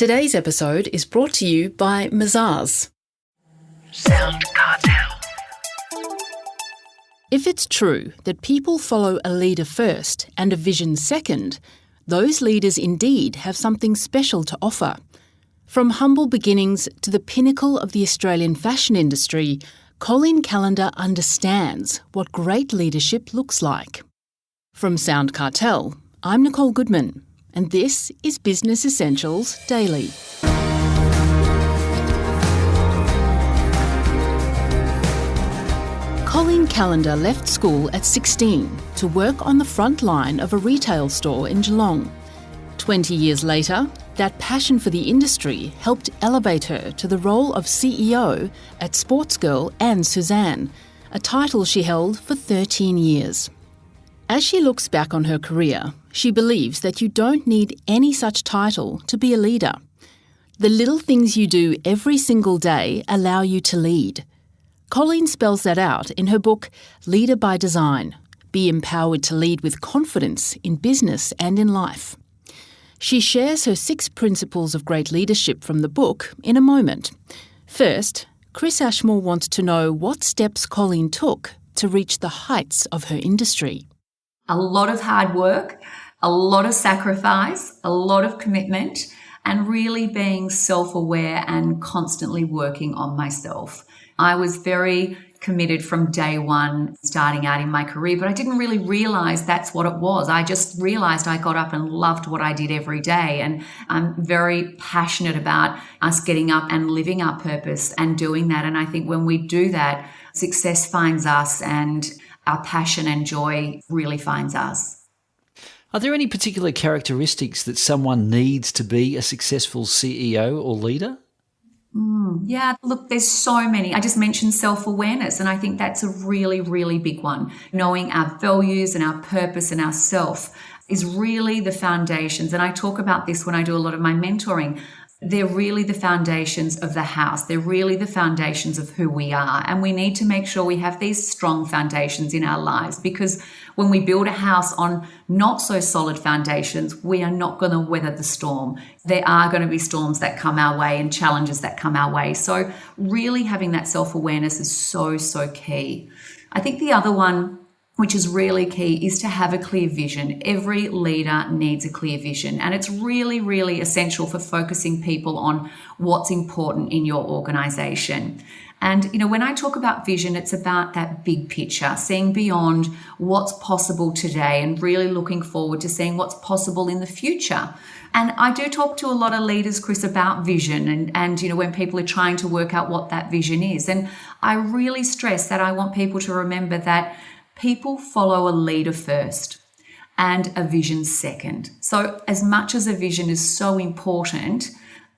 Today's episode is brought to you by Mazars. SoundCartel. If it's true that people follow a leader first and a vision second, those leaders indeed have something special to offer. From humble beginnings to the pinnacle of the Australian fashion industry, Colleen Callander understands what great leadership looks like. From SoundCartel, I'm Nicole Goodman, and this is Business Essentials Daily. Colleen Callander left school at 16 to work on the front line of a retail store in Geelong. 20 years later, that passion for the industry helped elevate her to the role of CEO at Sportsgirl and Sussan, a title she held for 13 years. As she looks back on her career, she believes that you don't need any such title to be a leader. The little things you do every single day allow you to lead. Colleen spells that out in her book, Leader by Design, Be Empowered to Lead with Confidence in Business and in Life. She shares her 6 principles of great leadership from the book in a moment. First, Chris Ashmore wants to know what steps Colleen took to reach the heights of her industry. A lot of hard work, a lot of sacrifice, a lot of commitment, and really being self-aware and constantly working on myself. I was very committed from day one starting out in my career, but I didn't really realize that's what it was. I just realized I got up and loved what I did every day. And I'm very passionate about us getting up and living our purpose and doing that. And I think when we do that, success finds us and our passion and joy really finds us. Are there any particular characteristics that someone needs to be a successful CEO or leader? Yeah, look, there's so many. I just mentioned self-awareness, and I think that's a really, really big one. Knowing our values and our purpose and our self is really the foundations. And I talk about this when I do a lot of my mentoring. They're really the foundations of the house. They're really the foundations of who we are. And we need to make sure we have these strong foundations in our lives, because when we build a house on not so solid foundations, we are not going to weather the storm. There are going to be storms that come our way and challenges that come our way. So really having that self-awareness is so, so key. I think the other one, which is really key, is to have a clear vision. Every leader needs a clear vision, and it's really, really essential for focusing people on what's important in your organization. And, when I talk about vision, it's about that big picture, seeing beyond what's possible today and really looking forward to seeing what's possible in the future. And I do talk to a lot of leaders, Chris, about vision and when people are trying to work out what that vision is. And I really stress that I want people to remember that people follow a leader first and a vision second. So as much as a vision is so important,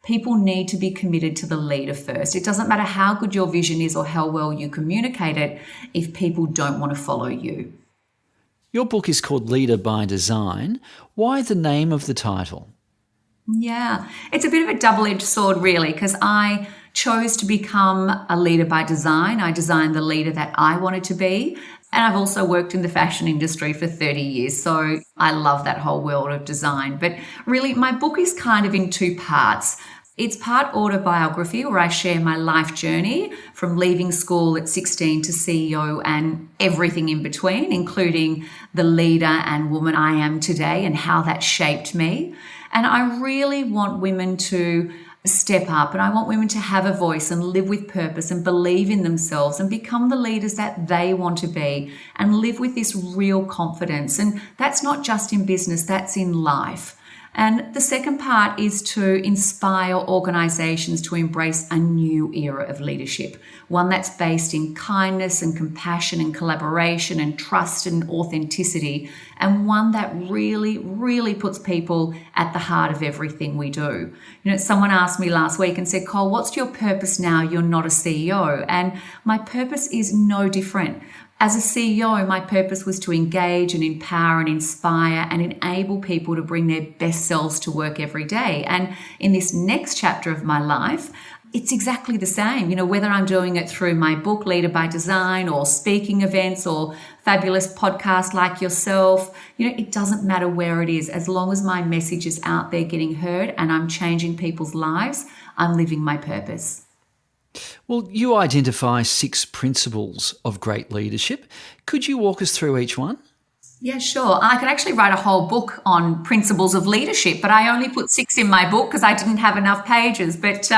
people need to be committed to the leader first. It doesn't matter how good your vision is or how well you communicate it if people don't want to follow you. Your book is called Leader by Design. Why the name of the title? Yeah, it's a bit of a double-edged sword, really, because I chose to become a leader by design. I designed the leader that I wanted to be. And I've also worked in the fashion industry for 30 years, so I love that whole world of design. But really, my book is kind of in 2 parts. It's part autobiography, where I share my life journey from leaving school at 16 to CEO and everything in between, including the leader and woman I am today and how that shaped me. And I really want women to step up, and I want women to have a voice and live with purpose and believe in themselves and become the leaders that they want to be and live with this real confidence. And that's not just in business, that's in life. And the second part is to inspire organizations to embrace a new era of leadership, one that's based in kindness and compassion and collaboration and trust and authenticity, and one that really, really puts people at the heart of everything we do. Someone asked me last week and said, Cole, what's your purpose now you're not a CEO? And my purpose is no different. As a CEO, my purpose was to engage and empower and inspire and enable people to bring their best selves to work every day. And in this next chapter of my life, it's exactly the same. Whether I'm doing it through my book, Leader by Design, or speaking events or fabulous podcasts like yourself, it doesn't matter where it is. As long as my message is out there getting heard and I'm changing people's lives, I'm living my purpose. Well, you identify 6 principles of great leadership. Could you walk us through each one? Yeah, sure. I could actually write a whole book on principles of leadership, but I only put 6 in my book because I didn't have enough pages. But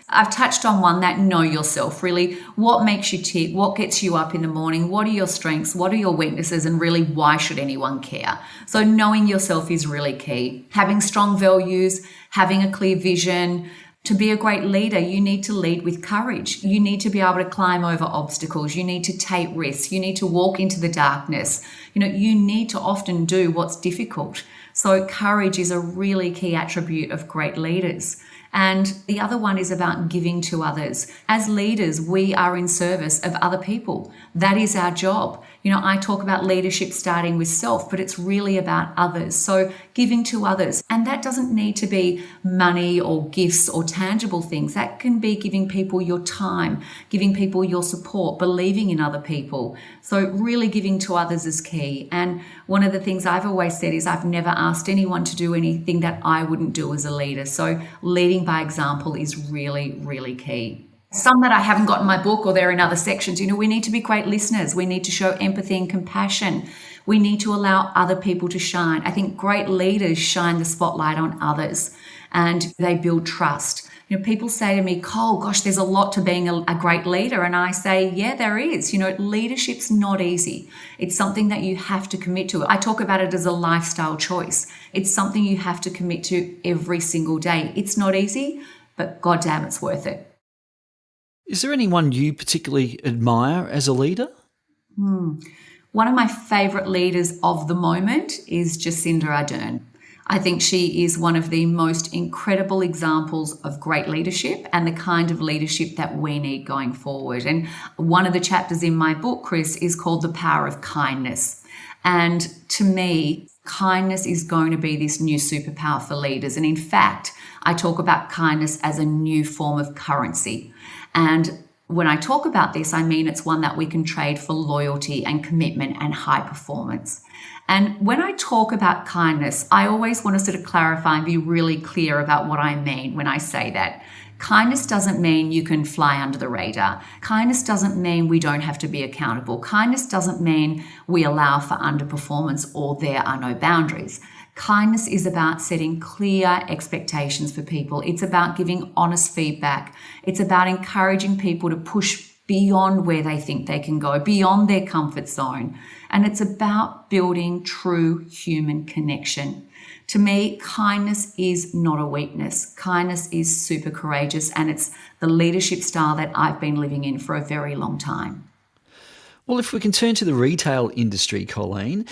I've touched on one, that know yourself, really. What makes you tick? What gets you up in the morning? What are your strengths? What are your weaknesses? And really, why should anyone care? So knowing yourself is really key. Having strong values, having a clear vision. To be a great leader, you need to lead with courage. You need to be able to climb over obstacles. You need to take risks. You need to walk into the darkness. You need to often do what's difficult. So courage is a really key attribute of great leaders. And the other one is about giving to others. As leaders, we are in service of other people. That is our job. I talk about leadership starting with self, but it's really about others. So giving to others. And that doesn't need to be money or gifts or tangible things. That can be giving people your time, giving people your support, believing in other people. So really giving to others is key. And one of the things I've always said is I've never asked anyone to do anything that I wouldn't do as a leader. So leading by example is really, really key. Some that I haven't got in my book or they're in other sections, we need to be great listeners. We need to show empathy and compassion. We need to allow other people to shine. I think great leaders shine the spotlight on others and they build trust. People say to me, Cole, gosh, there's a lot to being a great leader. And I say, yeah, there is. Leadership's not easy. It's something that you have to commit to. I talk about it as a lifestyle choice. It's something you have to commit to every single day. It's not easy, but goddamn, it's worth it. Is there anyone you particularly admire as a leader? One of my favourite leaders of the moment is Jacinda Ardern. I think she is one of the most incredible examples of great leadership and the kind of leadership that we need going forward. And one of the chapters in my book, Chris, is called The Power of Kindness. And to me, kindness is going to be this new superpower for leaders. And in fact, I talk about kindness as a new form of currency. And when I talk about this, I mean it's one that we can trade for loyalty and commitment and high performance. And when I talk about kindness, I always want to sort of clarify and be really clear about what I mean when I say that. Kindness doesn't mean you can fly under the radar. Kindness doesn't mean we don't have to be accountable. Kindness doesn't mean we allow for underperformance or there are no boundaries. Kindness is about setting clear expectations for people. It's about giving honest feedback. It's about encouraging people to push beyond where they think they can go, beyond their comfort zone. And it's about building true human connection. To me, kindness is not a weakness. Kindness is super courageous, and it's the leadership style that I've been living in for a very long time. Well, if we can turn to the retail industry, Colleen,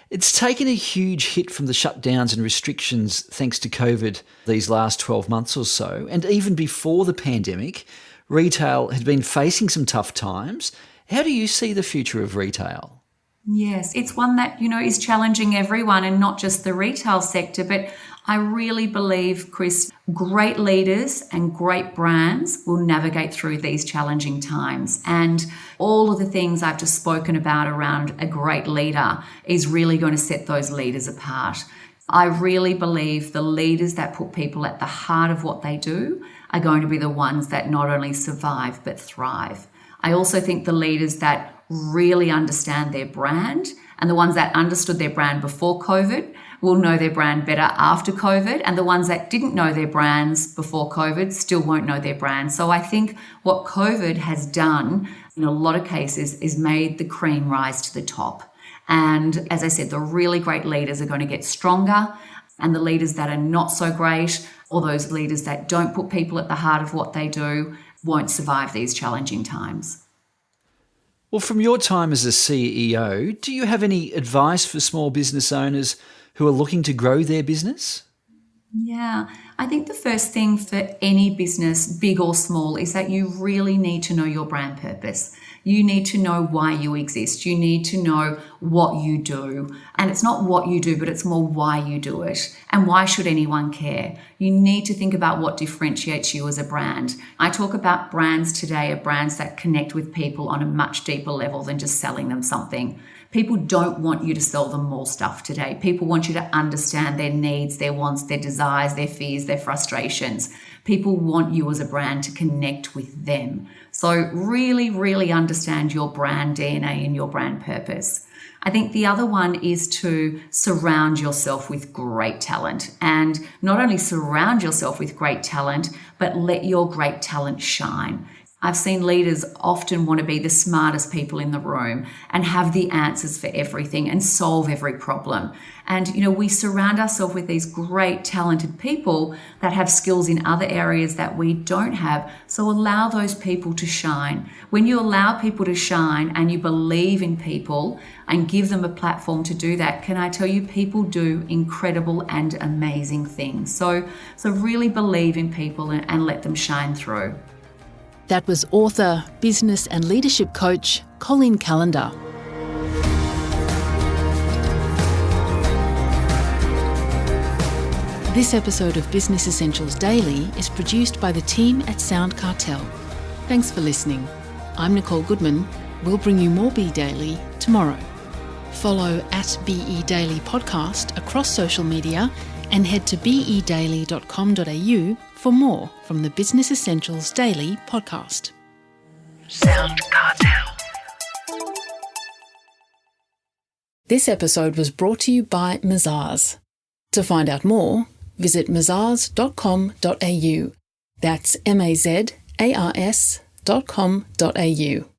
it's taken a huge hit from the shutdowns and restrictions thanks to COVID these last 12 months or so. And even before the pandemic, retail had been facing some tough times. How do you see the future of retail? Yes, it's one that, is challenging everyone and not just the retail sector. But I really believe, Chris, great leaders and great brands will navigate through these challenging times. And all of the things I've just spoken about around a great leader is really going to set those leaders apart. I really believe the leaders that put people at the heart of what they do are going to be the ones that not only survive but thrive. I also think the leaders that really understand their brand and the ones that understood their brand before COVID will know their brand better after COVID, and the ones that didn't know their brands before COVID still won't know their brand. So I think what COVID has done in a lot of cases is made the cream rise to the top. And as I said, the really great leaders are going to get stronger, and the leaders that are not so great, or those leaders that don't put people at the heart of what they do, won't survive these challenging times. Well, from your time as a CEO, do you have any advice for small business owners who are looking to grow their business? Yeah, I think the first thing for any business, big or small, is that you really need to know your brand purpose. You need to know why you exist. You need to know what you do. And it's not what you do, but it's more why you do it. And why should anyone care? You need to think about what differentiates you as a brand. I talk about brands today are brands that connect with people on a much deeper level than just selling them something. People don't want you to sell them more stuff today. People want you to understand their needs, their wants, their desires, their fears, their frustrations. People want you as a brand to connect with them. So really, really understand your brand DNA and your brand purpose. I think the other one is to surround yourself with great talent, and not only surround yourself with great talent, but let your great talent shine. I've seen leaders often want to be the smartest people in the room and have the answers for everything and solve every problem. And, we surround ourselves with these great, talented people that have skills in other areas that we don't have. So allow those people to shine. When you allow people to shine and you believe in people and give them a platform to do that, can I tell you, people do incredible and amazing things. So really believe in people and let them shine through. That was author, business and leadership coach Colleen Callander. This episode of Business Essentials Daily is produced by the team at SoundCartel. Thanks for listening. I'm Nicole Goodman. We'll bring you more Be Daily tomorrow. Follow @BE Daily Podcast across social media and head to bedaily.com.au for more from the Business Essentials Daily podcast. SoundCartel. This episode was brought to you by Mazars. To find out more, visit mazars.com.au. That's mazars.com.au.